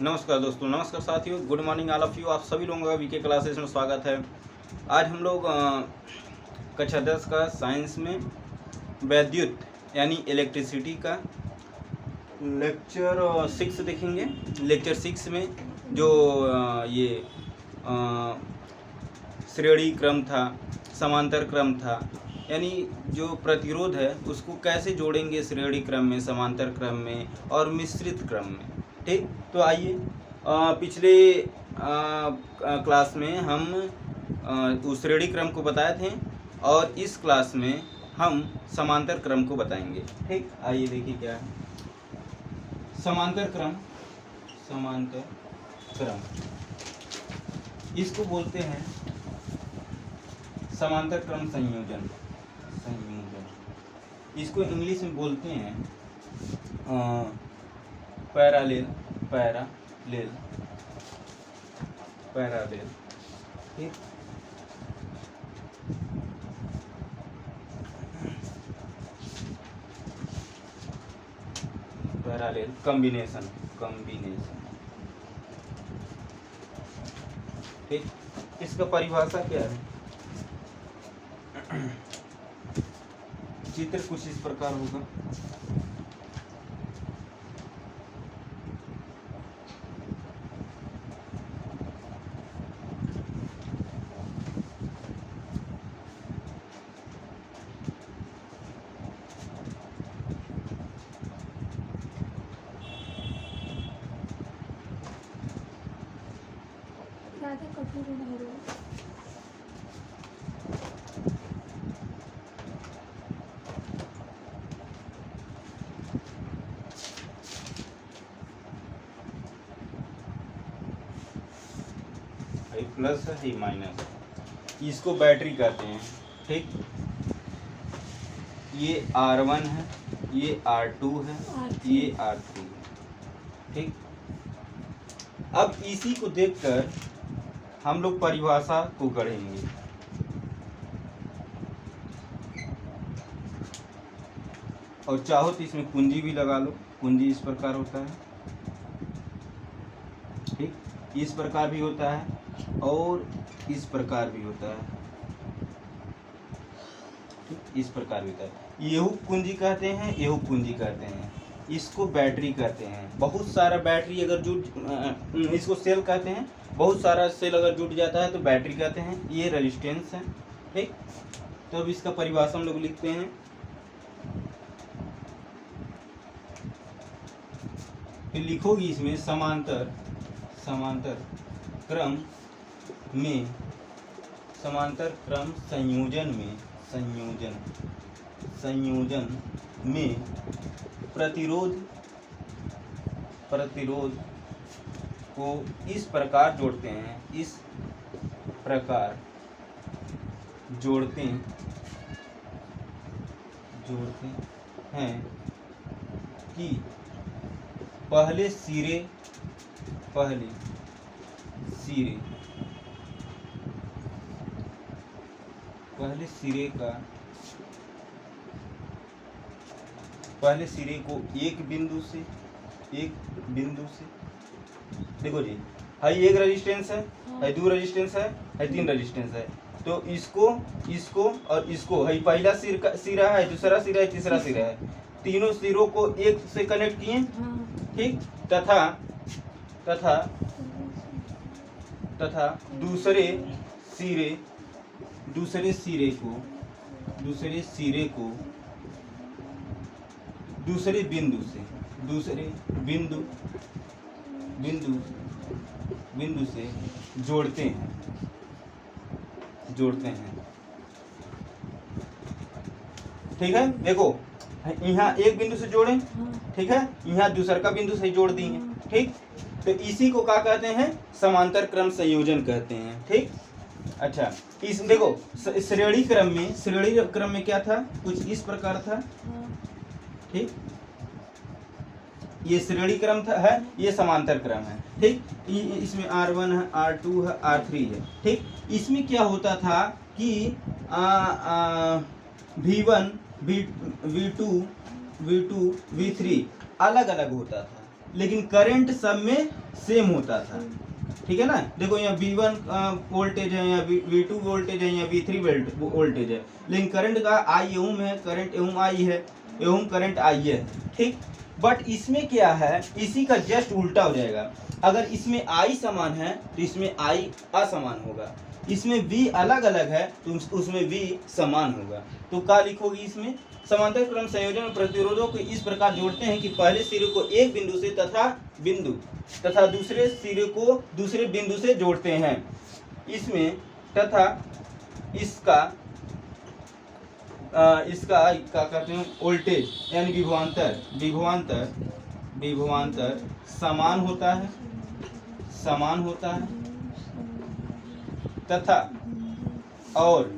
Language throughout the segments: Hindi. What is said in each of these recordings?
नमस्कार दोस्तों, नमस्कार साथियों, good morning all of you. आप सभी लोगों का वीके क्लासेस में स्वागत है। आज हम लोग कक्षा 10 का साइंस में वैद्युत यानी इलेक्ट्रिसिटी का लेक्चर 6 देखेंगे। लेक्चर 6 में जो ये श्रेणी क्रम था, समांतर क्रम था, यानी जो प्रतिरोध है उसको कैसे जोड़ेंगे श्रेणी क्रम में, समांतर क्रम में और मिश्रित क्रम में। ठीक, तो आइए पिछले क्लास में हम उस श्रेणी क्रम को बताए थे और इस क्लास में हम समांतर क्रम को बताएंगे। ठीक, आइए देखिए क्या है समांतर क्रम। समांतर क्रम इसको बोलते हैं समांतर क्रम संयोजन। इसको इंग्लिश में बोलते हैं पैरेलल। ठीक, पैरेलल कॉम्बिनेशन। ठीक, इसका परिभाषा क्या है? चित्र कुछ इस प्रकार होगा। प्लस है, ये माइनस। इसको बैटरी कहते हैं। ठीक, ये R1 है, ये R2 है, ये R3 है। ठीक, अब इसी को देखकर हम लोग परिभाषा को गढ़ेंगे। और चाहो तो इसमें कुंजी भी लगा लो। कुंजी इस प्रकार होता है। ठीक, इस प्रकार भी होता है और इस प्रकार भी होता है। ठीक, इस प्रकार भी होता है। येहू कुंजी कहते हैं, येहू कुंजी कहते हैं। इसको बैटरी कहते हैं। बहुत सारा बैटरी अगर जुट, इसको सेल कहते हैं। बहुत सारा सेल अगर जुट जाता है तो बैटरी कहते हैं। ये रेजिस्टेंस है। ठीक, तो अब इसका परिभाषा हम लोग लिखते हैं। फिर लिखोगी इसमें समांतर क्रम में, समांतर क्रम संयोजन में, संयोजन में प्रतिरोध को इस प्रकार जोड़ते हैं, इस प्रकार जोड़ते हैं कि पहले सिरे को एक बिंदु से देखो जी, हाई एक रेजिस्टेंस है, हाई दो रेजिस्टेंस है, हाई तीन रेजिस्टेंस है। तो इसको और इसको, हाई पहला सिरा है, दूसरा सिरा है, तीसरा सिरा है। तीनों सिरों को एक से कनेक्ट किए। ठीक, तथा दूसरे सिरे को दूसरे बिंदु से जोड़ते हैं। ठीक है, देखो यहाँ एक बिंदु से जोड़े। ठीक है, यहाँ दूसरा का बिंदु से जोड़ दिए। ठीक, तो इसी को क्या कहते हैं? समांतर क्रम संयोजन कहते हैं। ठीक, अच्छा, इस देखो श्रेणी क्रम में क्या था? कुछ इस प्रकार था। ठीक, ये श्रेणी क्रम है, ये समांतर क्रम है। ठीक, इसमें R1 है, R2 है, R3 है। ठीक, इसमें क्या होता था कि V1 V2 V3 अलग अलग होता था। लेकिन करंट सब में सेम होता था, ठीक है ना। देखो यहाँ V1 वोल्टेज है, यहाँ V2 वोल्टेज है, यहाँ V3 वोल्टेज है, लेकिन करंट का I ओम है, करंट ओम I है, ओम करंट I है, ठीक। बट इसमें क्या है, इसी का जस्ट उल्टा हो जाएगा। अगर इसमें I समान है तो इसमें I असमान होगा, इसमें V अलग अलग है तो उसमें V समान होगा। तो क्या लिखोगी इसमें, समांतर क्रम संयोजन में प्रतिरोधों को इस प्रकार जोड़ते हैं कि पहले सिरे को एक बिंदु से तथा दूसरे सिरे को दूसरे बिंदु से जोड़ते हैं। इसमें तथा इसका क्या कहते हैं, वोल्टेज यानी विभवांतर समान होता है तथा और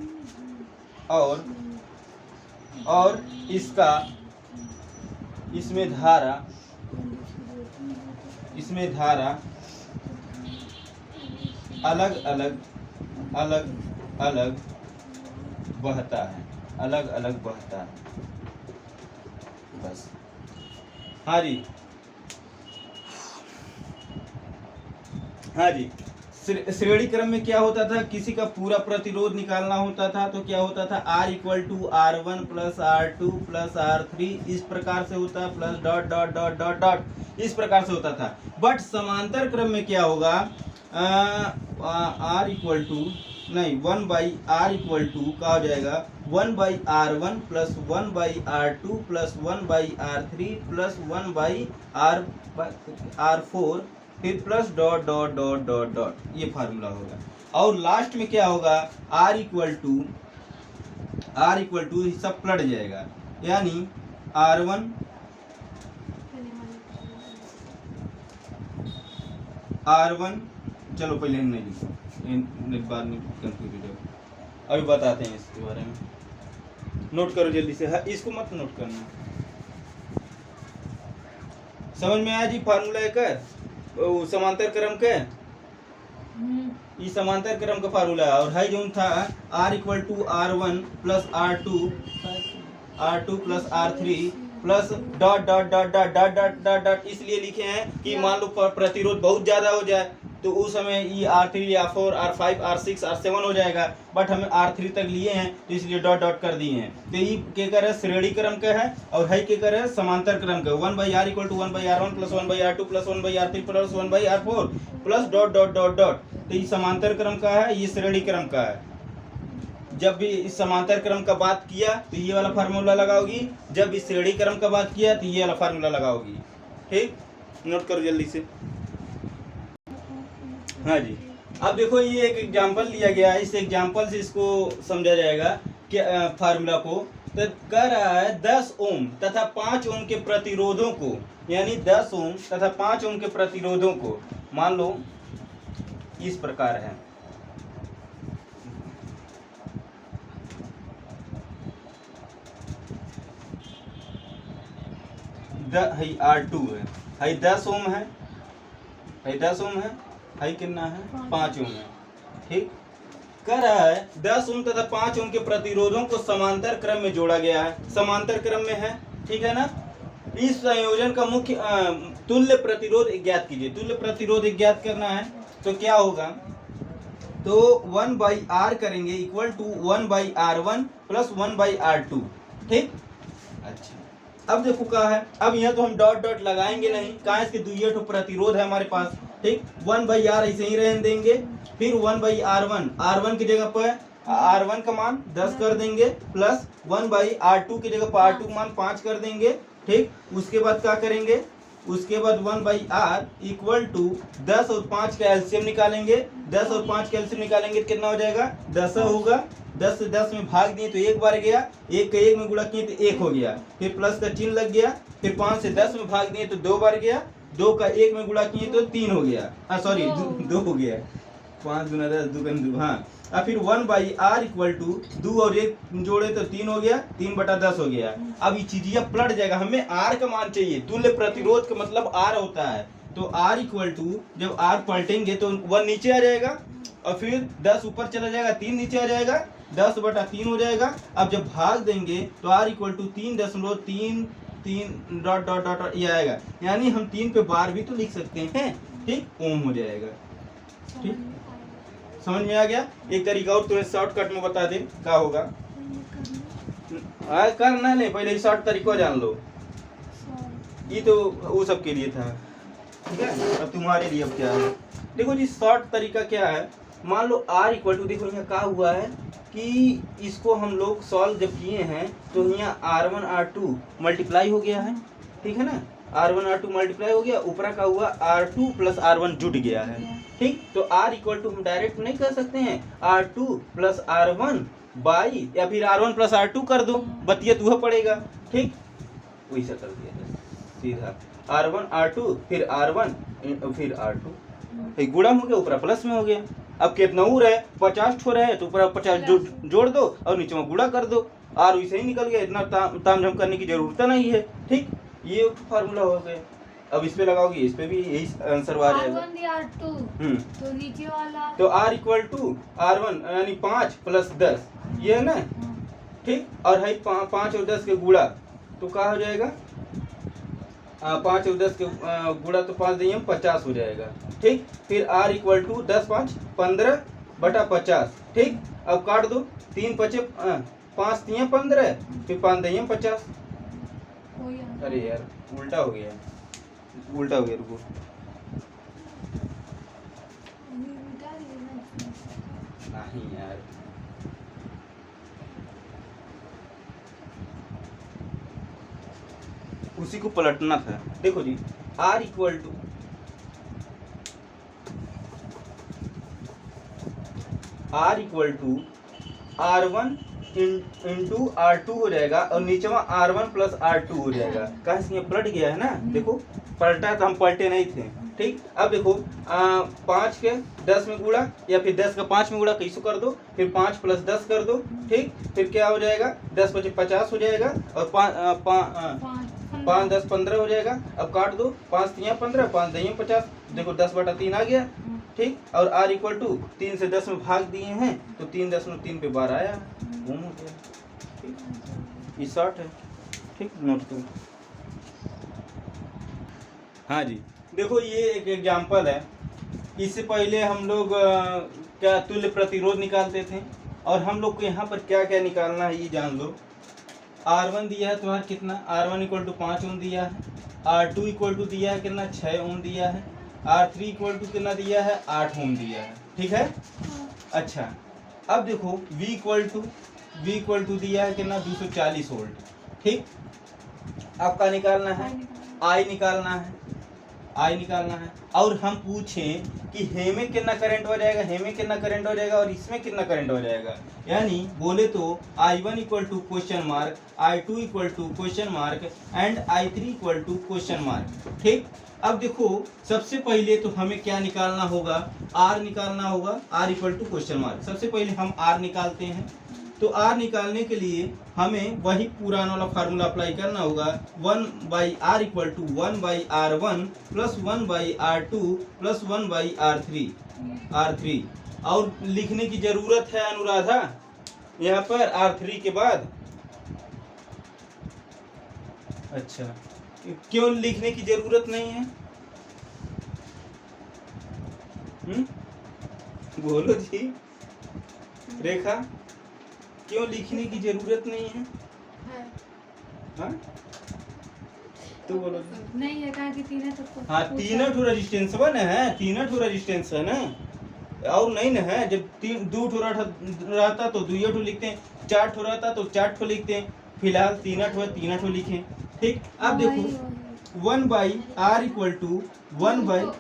इसमें धारा अलग अलग बहता है, बस। हाँ जी श्रेणी क्रम में क्या होता था, किसी का पूरा प्रतिरोध निकालना होता था तो क्या होता था, R = R1 + R2 + R3 इस प्रकार से होता है, plus dot dot dot dot dot इस प्रकार से होता था। बट समांतर क्रम में क्या होगा, 1/R क्या हो जाएगा, 1/R1 + 1/R2 + 1/R3 + 1/R4 फिर plus dot dot dot dot dot, ये फार्मूला होगा। और लास्ट में क्या होगा, R = सब पलट जाएगा, यानी R1 चलो पहले नहीं लिखो, बाद में कंफ्यूज हो जाओ, अभी बताते हैं इसके बारे में। नोट करो जल्दी से, इसको मत नोट करना। समझ में आया जी फार्मूला एक समांतर क्रम के, ये समांतर क्रम का फार्मूला है। और हाई जोन था R = R1 + R2 + R3 plus dot dot dot dot dot dot dot dot, इसलिए लिखे हैं कि मान लो प्रतिरोध बहुत ज्यादा हो जाए तो उस समय ये R3 R4 R5 R6 R7 हो जाएगा, बट हमें R3 तक लिए हैं तो इसलिए डॉट डॉट कर दिए हैं। तो ये क्या कर रहे हैं, श्रेणी क्रम का है, और है क्या कर रहे हैं, समांतर क्रम का। 1/R = 1/R1 + 1/R2 + 1/R3 + 1/R4 plus dot dot dot dot. तो ये समांतर क्रम का है, ये श्रेणी क्रम का है। जब भी इस समांतर क्रम का बात किया तो ये वाला फार्मूला लगाओगी, जब इस श्रेणी क्रम का बात किया तो ये वाला फार्मूला लगाओगी, ठीक। नोट करो जल्दी से। हाँ जी, अब देखो ये एक एग्जांपल लिया गया है, इस एग्जांपल से इसको समझा जाएगा कि फार्मूला को। तो कह रहा है 10 ओम तथा 5 ओम के प्रतिरोधों को, यानी 10 ओम तथा 5 ओम के प्रतिरोधों को मान लो इस प्रकार है, R2 है, 10 ओम है, 10 ओम है, कितना है, 5 ओम है, ठीक। कह रहा है 10 ओम तथा 5 ओम के प्रतिरोधों को समांतर क्रम में जोड़ा गया है, समांतर क्रम में है, ठीक है ना। इस संयोजन का मुख्य तुल्य प्रतिरोध ज्ञात कीजिए। तुल्य प्रतिरोध ज्ञात करना है तो क्या होगा, तो 1/R करेंगे = 1/R1 + 1/R2, ठीक। अच्छा, अब देखो क्या है, अब यहाँ तो हम डॉट डॉट लगाएंगे नहीं, कहाँ इसके दुइये ठो प्रतिरोध है हमारे पास, ठीक। 1/R ऐसे ही रहने देंगे, फिर 1/R1 की जगह पर R1 का मान 10 कर देंगे, प्लस 1/R2 की जगह पर R2 का मान 5 कर देंगे, ठीक। उसके बाद क्या करेंगे, उसके बाद 1/R = 10 और 5 का एलसीएम निकालेंगे, 10 और 5 का एलसीएम निकालेंगे तो कितना हो जाएगा, 10 होगा। 10 से 10 में भाग दिए तो एक बार गया, एक का एक में गुणा किए तो 1 हो गया, फिर प्लस का चिन्ह लग गया, फिर 5 से 10 में भाग दिए तो 2 बार गया, 2 का 1 में गुणा किए तो 3 हो गया, सॉरी 2 हो गया, 5 × 10 2 हाँ। और फिर 1/R = 2 और 1 जोड़े तो 3 हो गया, 3/10 हो गया। अब ये चीजिया पलट जाएगा, हमें R का मान चाहिए, तुल्य प्रतिरोध का मतलब R होता है, तो R = जब R पलटेंगे तो 1 नीचे आ जाएगा और फिर 10 ऊपर चला जाएगा, 3 नीचे आ जाएगा, 10/3 हो जाएगा। अब जब भाग देंगे तो R = 3.3 3 डॉट डॉट डॉट ये आएगा, यानी हम 3 पे बार भी तो लिख सकते हैं, ठीक, ओम हो जाएगा। ठीक, समझ में आ गया। एक तरीका और तुम्हें शॉर्टकट में बता दे क्या होगा। करना नहीं, पहले शॉर्ट तरीका जान लो, ये तो वो सब के लिए था, ठीक है। अब तुम्हारे लिए अब क्या है, देखो जी शॉर्ट तरीका क्या है। मान लो r इक्वल टू, देखो यहाँ क्या हुआ है कि इसको हम लोग सॉल्व जब किए हैं तो यहाँ r1 r2 मल्टीप्लाई हो गया है, ठीक है ना, r1 r2 मल्टीप्लाई हो गया, ऊपरा का हुआ r2 प्लस r1 जुट गया है, ठीक। तो r इक्वल टू हम डायरेक्ट नहीं कर सकते हैं, r2 प्लस r1 बाई, या फिर r1 प्लस r2 कर दो, बतिया तुह पड़ेगा, ठीक, वैसा कर दिया सीधा, r1 r2 फिर r1 फिर r2, गुणा हो गया, ऊपर प्लस में हो गया। अब कितना और है, 50 ठो रहे तो ऊपर 50 जोड़ दो और नीचे में गुणा कर दो, r वैसे ही निकल गया, इतना ताम झाम करने की जरूरत नहीं है, ठीक, ये फार्मूला हो गया। अब इस पे लगाओगे, इस पे भी यही आंसर आ जाएगा, तो नीचे वाला तो r इक्वल टू r1 यानी 5 प्लस 10, ये है ना, ठीक, और है 5 और 10 के गुणा, तो क्या हो जाएगा, 5 और 10 के गुणा तो 5 दिए 50 हो जाएगा, ठीक। फिर r इक्वल टू 10 5 15 बटा 50, ठीक। अब काट दो, 3 5 5 दिए 15, फिर 5 दिए 50। अरे यार उल्टा हो गया, उल्टा हो गया, रुको, नहीं यार, उसी को पलटना था। देखो जी r equal to r1 into r2 हो जाएगा, और नीचे में r1 प्लस r2 हो जाएगा, कहा पलट गया है ना, देखो पलटा तो हम पलटे नहीं थे, ठीक। अब देखो 5 के 10 में गुणा, या फिर 10 का 5 में गुणा कैसे कर दो, फिर 5 प्लस 10 कर दो, ठीक, फिर क्या हो जाएगा, 10 पचे 50 हो जाएगा, और 5 10 15 हो जाएगा। अब काट दो, 5 तिया 15 5 दही 50, देखो 10 बटा 3 आ गया, ठीक। और r इक्वल टू 3 से 10 में भाग दिए हैं तो 3.3 पे बार आया, ओम हो गया, ठीक, ये शॉर्ट है, ठीक, नोट करो। हाँ जी, देखो ये एक एग्जाम्पल है, इससे पहले हम लोग क्या तुल्य प्रतिरोध निकालते थे, और हम लोग को यहाँ पर क्या क्या निकालना है ये जान लो। R1 दिया है तुम्हारा कितना, R1 इक्वल टू 5 ओम दिया है, R2 इक्वल टू दिया है कितना 6 ओम दिया है, R3 इक्वल टू कितना दिया है 8 ओम दिया है, ठीक है। अच्छा अब देखो V इक्वल टू दिया है कितना 240 वोल्ट, ठीक। आपका निकालना है I निकालना है, और हम पूछें कि हे में कितना करंट हो जाएगा, हे में कितना करंट हो जाएगा, और इसमें कितना करंट हो जाएगा, यानी बोले तो I1 equal to question mark, I2 equal to question mark and I3 equal to question mark, ठीक। अब देखो सबसे पहले तो हमें क्या निकालना होगा, R निकालना होगा, R equal to question mark. सबसे पहले हम R निकालते हैं, तो R निकालने के लिए हमें वही पुराना वाला फार्मूला अप्लाई करना होगा, 1/r equal to 1/r1 plus 1/r2 plus 1/r3, और लिखने की जरूरत है अनुराधा यहाँ पर R3 के बाद, अच्छा क्यों लिखने की जरूरत नहीं है, बोलो जी रेखा, क्यों लिखने की जरूरत नहीं है, हाँ तो बोलो नहीं है, कहा कि तीनों तो हाँ तीनों ठो रेजिस्टेंस है, तीनों ठो रेजिस्टेंस है ना, और नहीं ना है, जब 2 ठो रहता तो 2 ठो लिखते हैं, 4 ठो रहता तो 4 ठो लिखते हैं, फिलहाल 3 ठो लिखें, ठीक। अब देखो 1/r इक्वल टू 1/,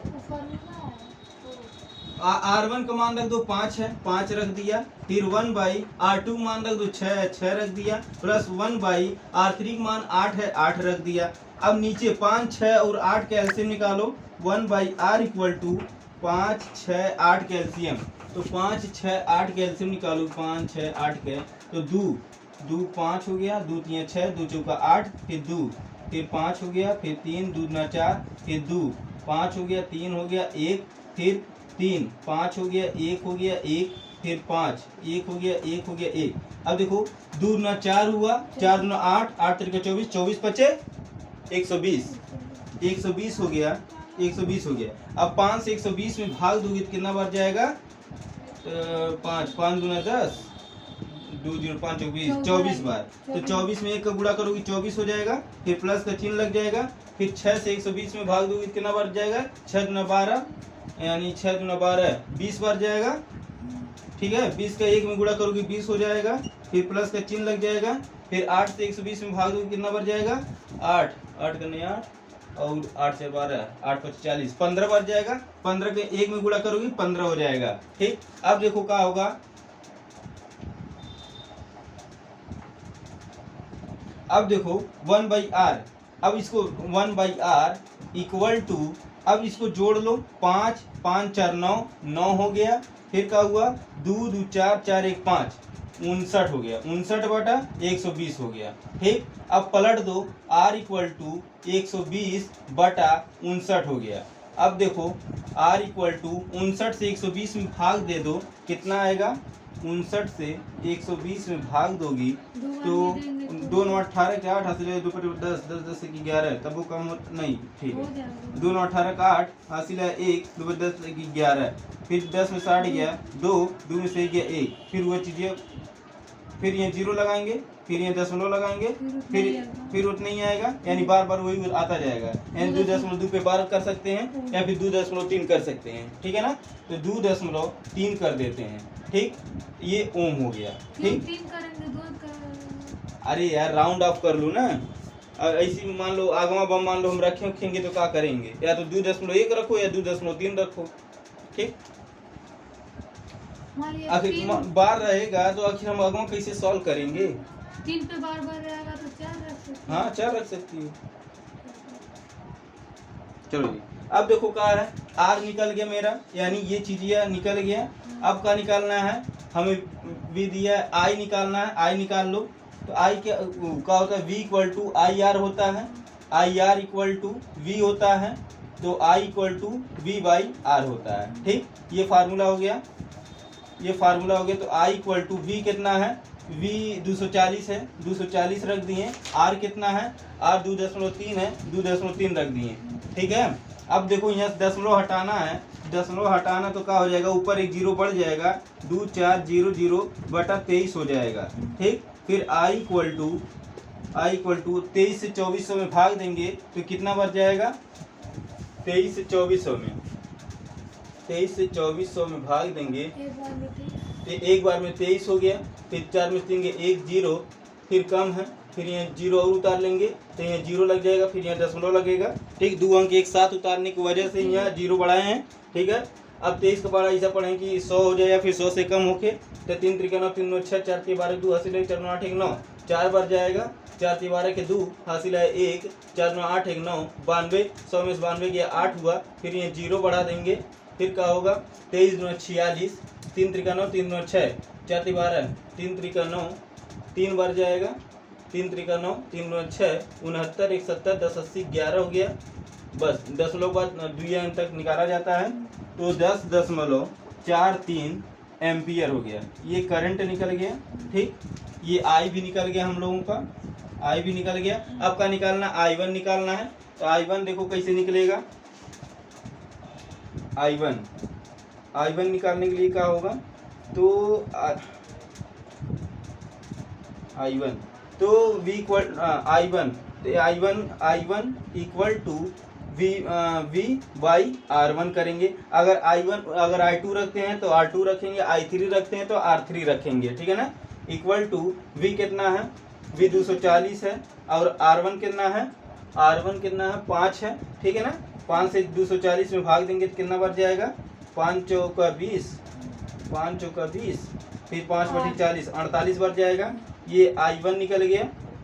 R1 का मान रख दो 5 है, 5 रख दिया, फिर 1/r2 मान रख दो 6 रख दिया, प्लस 1/r3 मान 8 है, 8 रख दिया। अब नीचे 5 6 और 8 का एलसीएम निकालो, 1/r इक्वल टू 5 6 8 का एलसीएम, तो 5 6 8 का एलसीएम निकालो, 5 6 8 के, तो 2 5 हो गया, 2 3 6 2 चौका 8, फिर 2 फिर 5 हो गया, फिर 3 2 9 4, फिर 2 5 हो गया, 3 हो गया 1, फिर 3 5 हो गया, 1 हो गया 1, फिर 5 1 हो गया 1 हो गया 1। अब देखो 2 9 4 हुआ, 4 9 8 8 3 24 24 बचे 120 हो गया, 120 हो गया। अब 5 से 120 में भाग दोगे तो कितना बार जाएगा? 5 5 गुना 10, 2 0 5 20, 24 बार। तो 24 में 1 का गुणा करोगे 24 हो जाएगा, फिर प्लस का चिन्ह लग जाएगा। फिर 6 से 120 में भाग दोगे कितना बार जाएगा? 6 गुना 12, यानी 6 गुना 12 20 बार जाएगा। ठीक है, 20 का 1 में गुणा करोगे 20 हो जाएगा, फिर प्लस का चिन्ह लग जाएगा। फिर 8 से 120 में भाग दोगे कितना बार जाएगा? 8 8 करने 8 और 8 से 12, 8 5 40, 15 बार जाएगा। 15 के 1 में गुणा करोगे 15 हो जाएगा। ठीक, अब देखो क्या होगा। अब देखो 1/r, अब इसको 1/r इक्वल टू, अब इसको जोड़ लो, 5 5 4 9 9 हो गया। फिर क्या हुआ? 2 2 4 4 1 5, 59 हो गया, 59/120 हो गया। ठीक, अब पलट दो, r इक्वल टू 120 बटा 59 हो गया। अब देखो r इक्वल टू 59 से 120 में भाग दे दो, कितना आएगा? 59 से 120 में भाग दोगी तो 2 9 18 के 8 हासिल है, 2 10 10 10 की 11, तब वो कम हो नहीं। ठीक है, 2 9 18 का 8 हासिल है 1, 2 10 की 11, फिर 10 में 60 गया, 2 2 में से गया 1, फिर वो चीजें, फिर ये 0 लगाएंगे, फिर ये दशमलव लगाएंगे, फिर उतना ही आएगा, यानी बार बार वही आता जाएगा। यानी 2.2 पे बार कर सकते हैं या फिर 2.3 कर सकते हैं। ठीक है ना, तो 2.3 कर देते हैं। ठीक, ये ओम हो गया। ठीक, अरे यार राउंड ऑफ कर लो ना। ऐसी मान लो आगमा बम मान लो हम रखेंगे तो क्या करेंगे? या तो 2.1 रखो या 2.3 रखो। ठीक, आखिर बार रहेगा तो आखिर हम आगमा कैसे सॉल्व करेंगे? 3 पे बार बार रहेगा तो 4 रख सकते। हाँ 4 रख सकती हो। चलो जी, अब देखो क्या है, r निकल गया मेरा, यानी ये चीज़ निकल गया। अब क्या निकालना है हमें? v दिया है, i निकालना है, i निकाल लो। तो i क्या होता है? v equal to I R होता है, I R equal to v होता है, तो i इक्वल टू v/r होता है। ठीक, ये फार्मूला हो गया, ये फार्मूला हो गया। तो i इक्वल टू v कितना है? v 240 है, 240 रख दिए। r कितना है? r 2.3 है, 2.3 रख दिए। ठीक है, अब देखो यहाँ से दशमलव हटाना है, दशमलव हटाना तो क्या हो जाएगा? ऊपर एक 0 बढ़ जाएगा, 2 4 0 0 बटा 23 हो जाएगा। ठीक, फिर i इक्वल टू 23 से 2400 में भाग देंगे तो कितना बच जाएगा? 23 से 2400 में, 23 से 2400 में भाग देंगे तो एक बार में 23 हो गया। फिर 4 में 3 1 0, फिर कम है, फिर यहाँ 0 और उतार लेंगे तो यहाँ 0 लग जाएगा, फिर यहाँ दशमलव लगेगा। ठीक, 2 अंक एक साथ उतारने की वजह से यहाँ 0 बढ़ाए हैं। ठीक है, अब 23 का पढ़ा ऐसा पढ़ें कि 100 हो जाए या फिर 100 से कम होके, तो 3 3 9 3 9 6 4 3 12 2 हासिल है 4 9 8 1 9, 4 बार जाएगा, 4 3 12 के 2 हासिल है 1, 4 9 8 1 9, 92, 100 में से 92 गया 8 हुआ, फिर ये 0 बढ़ा देंगे, फिर क्या होगा? 23 9 46, 3 3 9 3 9 6, 4 3 12, 3 3 9, 3 बार जाएगा, 3 3 9 3 9 6, 69 1 70 10 80 11 हो गया। बस दशमलव बाद द्वितीय अंक तक निकाला जाता है, तो 10.43 एम्पियर हो गया। ये करंट निकल गया। ठीक, ये आई भी निकल गया, हम लोगों का आई भी निकल गया। अब का निकालना? I1 निकालना है। तो I1 देखो कैसे निकलेगा। I1 निकालने के लिए क्या होगा? तो I1 तो V इक्वल I1, तो I1 इक्वल टू V/R1 करेंगे। अगर I2 रखते हैं तो R2 रखेंगे, I3 रखते हैं तो R3 रखेंगे। ठीक है ना, इक्वल टू V कितना है? V 240 है, और R1 कितना है? R1 कितना है? 5 है। ठीक है ना, 5 से 240 में भाग देंगे तो कितना बच जाएगा? 5 चौका 20, 5 चौका 20, फिर 5 बटे 40, 48 बच जाएगा। ये I1 निकल गया।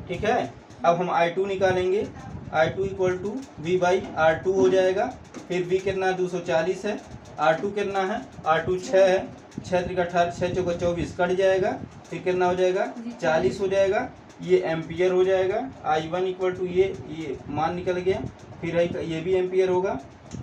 ठीक है, अब हम I2 निकालेंगे। I2 इक्वल टू V/R2 हो जाएगा। फिर V कितना? 240 है। R2 कितना है? R2 6 है, 6 3 18, 6 चौका 24 कट जाएगा, फिर कितना हो जाएगा? 40 हो जाएगा। ये एम्पियर हो जाएगा। I1 इक्वल टू ये मान निकल गया। फिर ये भी एम्पियर होगा।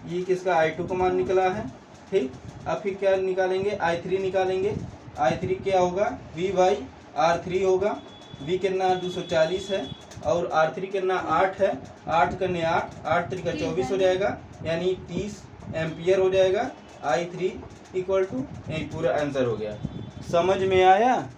ये किसका? I2 का मान निकला है। ठीक, अब फिर क्या निकालेंगे? I3 निकालेंगे। I3 क्या होगा? V/R3 होगा। V कितना? 240 है, और R3 कितना 8 है, 8 करने 8 3 का 24 हो जाएगा, यानी 30 एम्पियर हो जाएगा। I3 इक्वल टू, यही पूरा आंसर हो गया। समझ में आया?